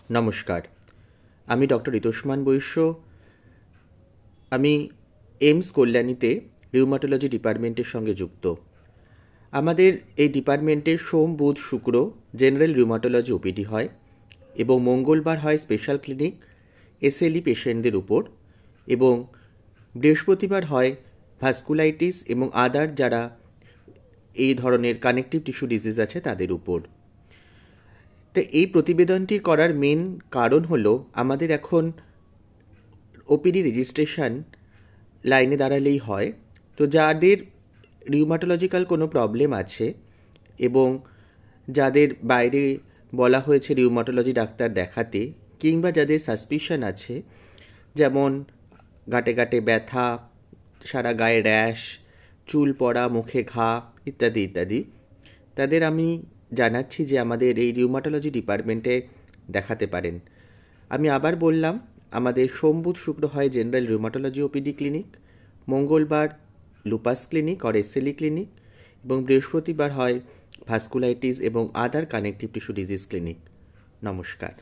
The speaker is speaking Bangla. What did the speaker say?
নমস্কার, আমি ডক্টর ঋতস্মান বৈশ্য। আমি এইমস কল্যাণীতে রিউমাটোলজি ডিপার্টমেন্টের সঙ্গে যুক্ত। আমাদের এই ডিপার্টমেন্টে সোম, বুধ, শুক্র জেনারেল রিউমাটোলজি ওপিডি হয় এবং মঙ্গলবার হয় স্পেশাল ক্লিনিক এসএলই পেশেন্টদের উপর, এবং বৃহস্পতিবার হয় ভাস্কুলাইটিস এবং আদার যারা এই ধরনের কানেকটিভ টিস্যু ডিজিজ আছে তাদের উপর। তো এই প্রতিবেদনটি করার মেন কারণ হলো আমাদের এখন ওপিডি রেজিস্ট্রেশন লাইনে দাঁড়ালেই হয়। তো যাদের রিউমাটোলজিক্যাল কোনো প্রবলেম আছে এবং যাদের বাইরে বলা হয়েছে রিউমাটোলজি ডাক্তার দেখাতে, কিংবা যাদের সাসপিশন আছে, যেমন গাঁটে গাঁটে ব্যথা, সারা গায়ে র্যাশ, চুল পড়া, মুখে ঘা ইত্যাদি ইত্যাদি, তাদের আমি জানাচ্ছি যে আমাদের এই রিউমাটোলজি ডিপার্টমেন্টে দেখাতে পারেন। আমি আবার বললাম, আমাদের সোম, বুধ, শুক্র হয় জেনারেল রিউমাটোলজি ওপিডি ক্লিনিক, মঙ্গলবার lupus clinic or SLE clinic, এবং বৃহস্পতিবার হয় ভাস্কুলাইটিস এবং আদার কানেকটিভ টিস্যু ডিজিজ ক্লিনিক। নমস্কার।